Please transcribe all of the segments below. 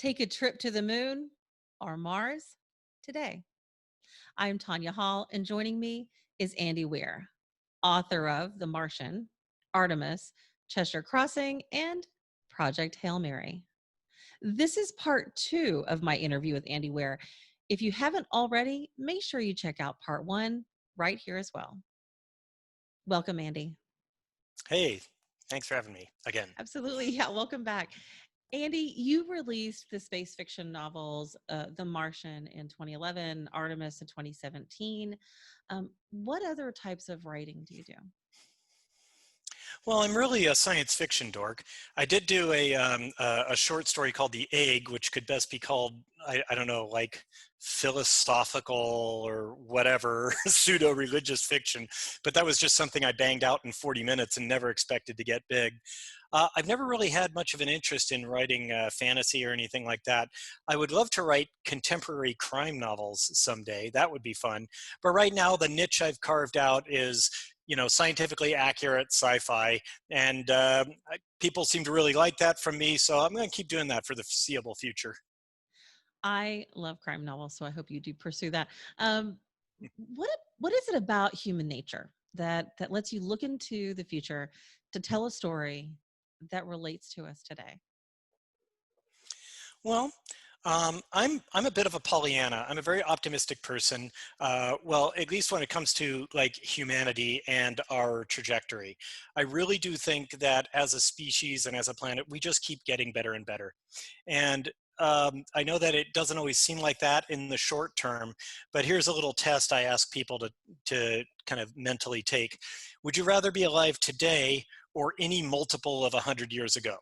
Take a trip to the moon or Mars today. I'm Tonya Hall, and joining me is Andy Weir, author of The Martian, Artemis, Cheshire Crossing, and Project Hail Mary. This is part two of my interview with Andy Weir. If you haven't already, make sure you check out part one right here as well. Welcome, Andy. Hey, thanks for having me again. Absolutely. Yeah, welcome back. Andy, you released the space fiction novels The Martian in 2011, Artemis in 2017. What other types of writing do you do? Well, I'm really a science fiction dork. I did do a short story called The Egg, which could best be called, I don't know, like philosophical or whatever, pseudo-religious fiction. But that was just something I banged out in 40 minutes and never expected to get big. I've never really had much of an interest in writing fantasy or anything like that. I would love to write contemporary crime novels someday. That would be fun. But right now, the niche I've carved out is scientifically accurate sci-fi, and people seem to really like that from me, so I'm going to keep doing that for the foreseeable future. I love crime novels, so I hope you do pursue that. Um, what what is it about human nature that lets you look into the future to tell a story that relates to us today? Well, I'm a bit of a Pollyanna. I'm a very optimistic person. Well, at least when it comes to like humanity and our trajectory. I really do think that as a species and as a planet, we just keep getting better and better. And I know that it doesn't always seem like that in the short term, but here's a little test I ask people to kind of mentally take. Would you rather be alive today or any multiple of 100 years ago?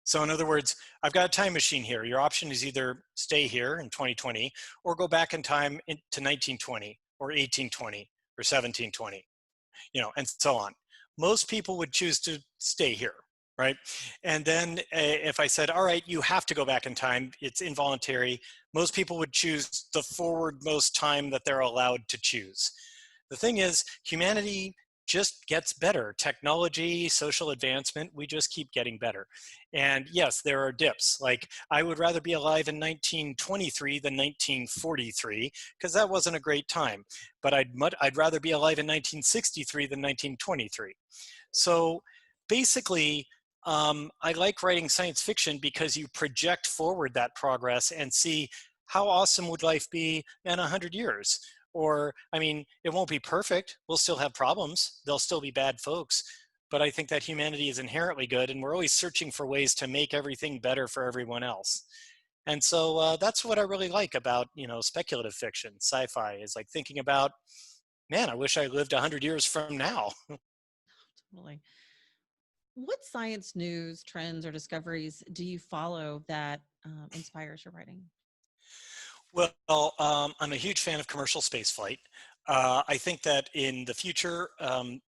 So in other words, I've got a time machine here. Your option is either stay here in 2020 or go back in time to 1920 or 1820 or 1720, and so on. Most people would choose to stay here, right? And then if I said, all right, you have to go back in time, it's involuntary, most people would choose the forward most time that they're allowed to choose. The thing is, humanity just gets better. Technology, social advancement, we just keep getting better. And yes, there are dips. Like I would rather be alive in 1923 than 1943 because that wasn't a great time. But I'd rather be alive in 1963 than 1923. So basically, I like writing science fiction because you project forward that progress and see how awesome would life be in 100 years. Or, I mean, it won't be perfect. We'll still have problems. There'll still be bad folks. But I think that humanity is inherently good, and we're always searching for ways to make everything better for everyone else. And so that's what I really like about, speculative fiction, sci-fi, is like thinking about, man, I wish I lived 100 years from now. Totally. What science news, trends, or discoveries do you follow that inspires your writing? Well, I'm a huge fan of commercial spaceflight. I think that in the future,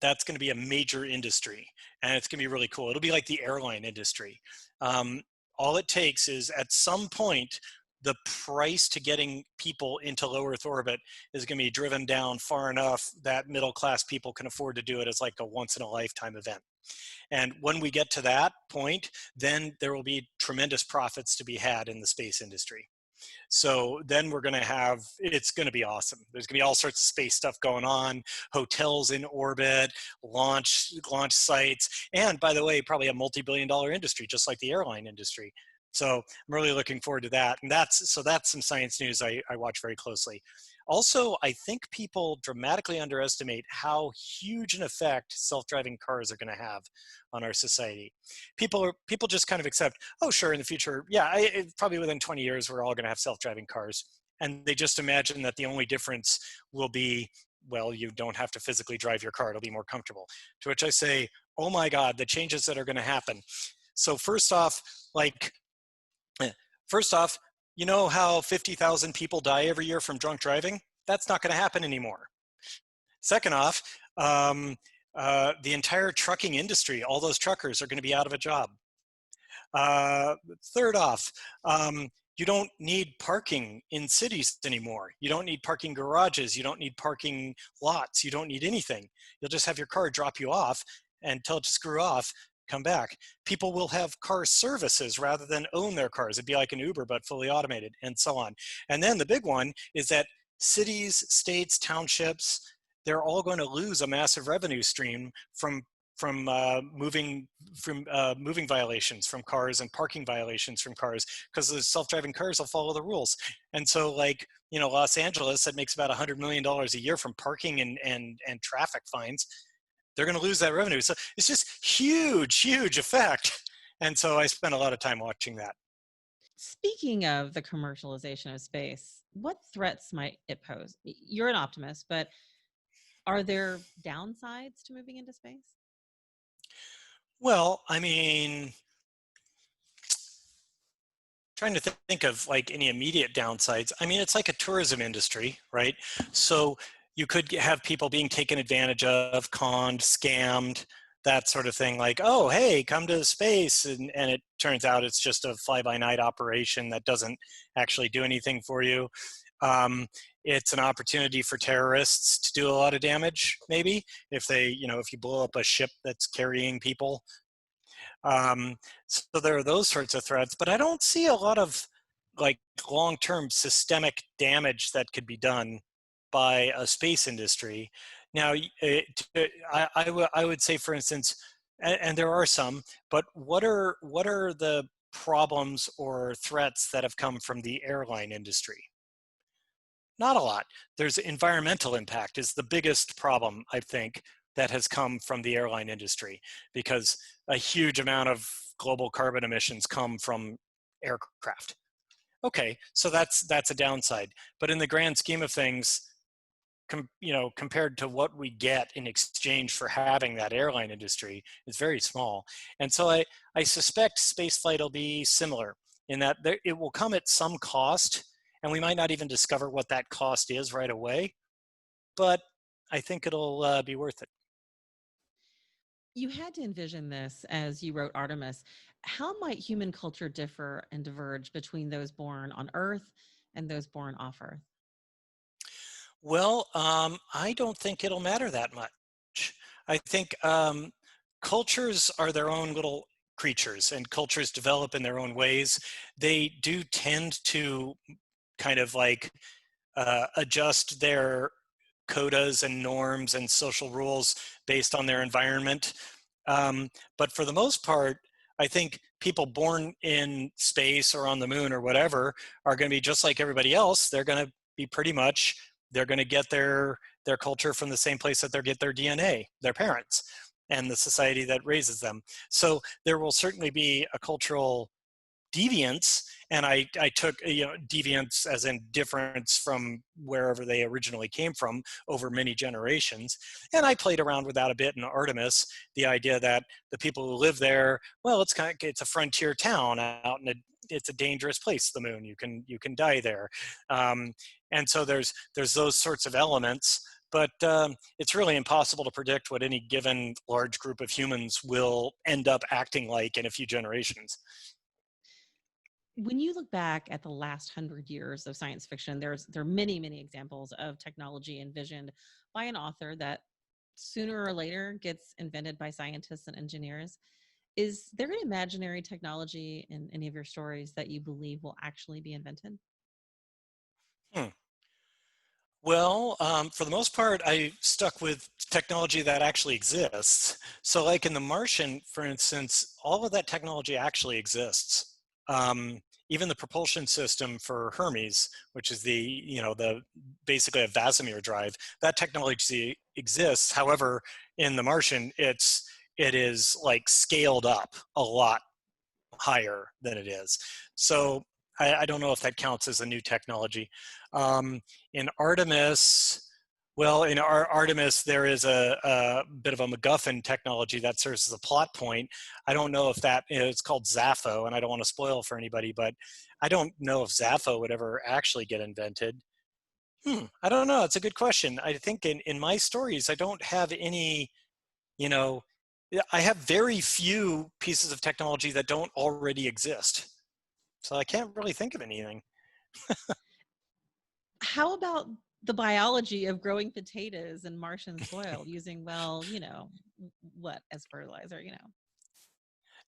that's going to be a major industry, and it's going to be really cool. It'll be like the airline industry. Um, all it takes is at some point, the price to getting people into low Earth orbit is going to be driven down far enough that middle class people can afford to do it as like a once in a lifetime event. And when we get to that point, then there will be tremendous profits to be had in the space industry. So then we're going to have, it's going to be awesome. There's going to be all sorts of space stuff going on, hotels in orbit, launch sites, and by the way, probably a multi-billion-dollar industry, just like the airline industry. So I'm really looking forward to that. And that's some science news I watch very closely. Also, I think people dramatically underestimate how huge an effect self-driving cars are going to have on our society. People just kind of accept, oh, sure, in the future, yeah, probably within 20 years, we're all going to have self-driving cars. And they just imagine that the only difference will be, well, you don't have to physically drive your car. It'll be more comfortable. To which I say, oh my God, the changes that are going to happen. So first off, like, first off, you know how 50,000 people die every year from drunk driving? That's not going to happen anymore. Second off, the entire trucking industry, all those truckers are going to be out of a job. Third off, you don't need parking in cities anymore. You don't need parking garages. You don't need parking lots. You don't need anything. You'll just have your car drop you off and tell it to screw off. come back. People will have car services rather than own their cars. It'd be like an Uber, but fully automated, and so on. And then the big one is that cities, states, townships, they're all going to lose a massive revenue stream from moving violations from cars and parking violations from cars, because the self-driving cars will follow the rules. And so, like, Los Angeles, that makes about $100 million a year from parking and traffic fines. They're going to lose that revenue. So it's just huge effect. And so I spent a lot of time watching that. Speaking of the commercialization of space, what threats might it pose? You're an optimist, but are there downsides to moving into space? Well, I mean, trying to think of like any immediate downsides. I mean, it's like a tourism industry, right? So you could have people being taken advantage of, conned, scammed, that sort of thing. Like, oh, hey, come to space, and it turns out it's just a fly-by-night operation that doesn't actually do anything for you. Um, it's an opportunity for terrorists to do a lot of damage, maybe if if you blow up a ship that's carrying people. So there are those sorts of threats, but I don't see a lot of like long-term systemic damage that could be done by a space industry. Now, I would say, for instance, and there are some, but what are the problems or threats that have come from the airline industry? Not a lot. There's environmental impact is the biggest problem, I think, that has come from the airline industry, because a huge amount of global carbon emissions come from aircraft. Okay, so that's a downside. But in the grand scheme of things, compared to what we get in exchange for having that airline industry, is very small. And so I suspect spaceflight will be similar in that it will come at some cost, and we might not even discover what that cost is right away, but I think it'll be worth it. You had to envision this as you wrote Artemis. How might human culture differ and diverge between those born on Earth and those born off Earth? Well, I don't think it'll matter that much. I think cultures are their own little creatures, and cultures develop in their own ways. They do tend to kind of like adjust their codas and norms and social rules based on their environment. But for the most part, I think people born in space or on the moon or whatever are going to be just like everybody else. They're going to be pretty much, they're going to get their culture from the same place that they get their DNA, their parents, and the society that raises them. So there will certainly be a cultural deviance, and I took deviance as in difference from wherever they originally came from over many generations. And I played around with that a bit in Artemis, the idea that the people who live there, well, it's a frontier town out in it's a dangerous place, the moon. You can die there. And so there's those sorts of elements, but it's really impossible to predict what any given large group of humans will end up acting like in a few generations. When you look back at the last 100 years of science fiction, there are many examples of technology envisioned by an author that sooner or later gets invented by scientists and engineers. Is there an imaginary technology in any of your stories that you believe will actually be invented? Hmm. Well, for the most part, I stuck with technology that actually exists. So, like in The Martian, for instance, all of that technology actually exists. Even the propulsion system for Hermes, which is the basically a Vasimir drive, that technology exists. However, in The Martian, it is like scaled up a lot higher than it is. So I don't know if that counts as a new technology. In Artemis, well, in Artemis, there is a bit of a MacGuffin technology that serves as a plot point. I don't know if it's called Zaffo, and I don't want to spoil for anybody, but I don't know if Zaffo would ever actually get invented. I don't know. It's a good question. I think in my stories, I don't have any, you know, I have very few pieces of technology that don't already exist. So I can't really think of anything. How about the biology of growing potatoes in Martian soil using, well, what as fertilizer?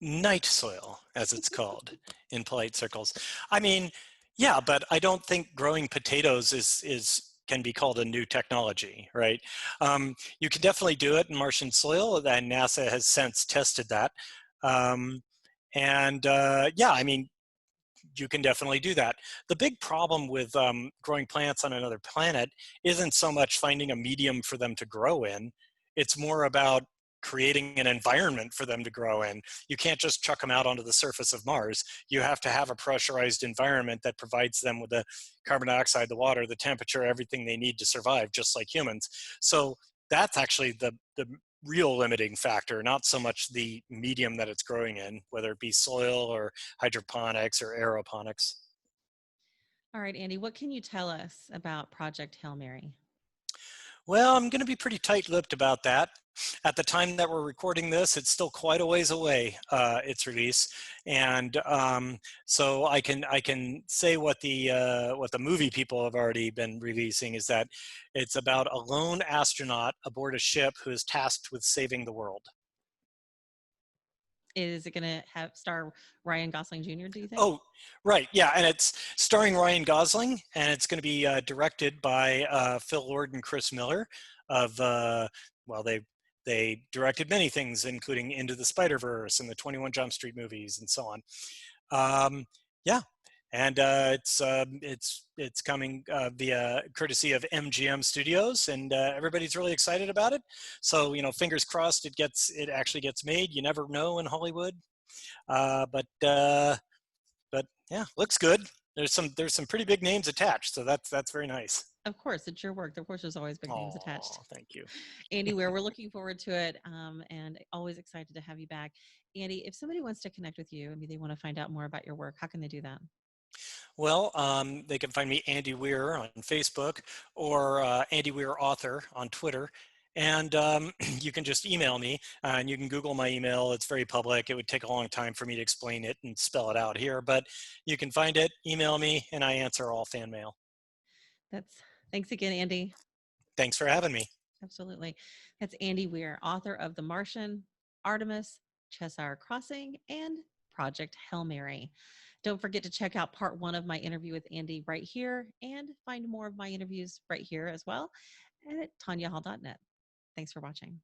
Night soil, as it's called in polite circles. I mean, yeah, but I don't think growing potatoes is can be called a new technology, right? You can definitely do it in Martian soil, and NASA has since tested that. Um, and yeah, I mean, you can definitely do that. The big problem with growing plants on another planet isn't so much finding a medium for them to grow in. It's more about creating an environment for them to grow in. You can't just chuck them out onto the surface of Mars. You have to have a pressurized environment that provides them with the carbon dioxide, the water, the temperature, everything they need to survive, just like humans. So that's actually the real limiting factor, not so much the medium that it's growing in, whether it be soil or hydroponics or aeroponics. All right, Andy, what can you tell us about Project Hail Mary? Well, I'm going to be pretty tight-lipped about that. At the time that we're recording this, it's still quite a ways away, its release, and so I can say what the movie people have already been releasing is that it's about a lone astronaut aboard a ship who is tasked with saving the world. Is it going to have star Ryan Gosling Jr., do you think? Oh, right. Yeah. And it's starring Ryan Gosling, and it's going to be directed by Phil Lord and Chris Miller of, well, they directed many things, including Into the Spider-Verse and the 21 Jump Street movies and so on. Um, yeah. And it's coming via courtesy of MGM Studios, and everybody's really excited about it. So fingers crossed it actually gets made. You never know in Hollywood, but yeah, looks good. There's some pretty big names attached, so that's very nice. Of course, it's your work. Of course, there's always big names attached. Oh, thank you. Andy Weir, we're looking forward to it, and always excited to have you back. Andy, if somebody wants to connect with you, maybe they want to find out more about your work, how can they do that? Well, they can find me Andy Weir on Facebook or Andy Weir Author on Twitter. And you can just email me, and you can Google my email. It's very public. It would take a long time for me to explain it and spell it out here, but you can find it, email me, and I answer all fan mail. That's Thanks again, Andy. Thanks for having me. Absolutely. That's Andy Weir, author of The Martian, Artemis, Cheshire Crossing, and Project Hail Mary. Don't forget to check out part one of my interview with Andy right here and find more of my interviews right here as well and at tonyahall.net. Thanks for watching.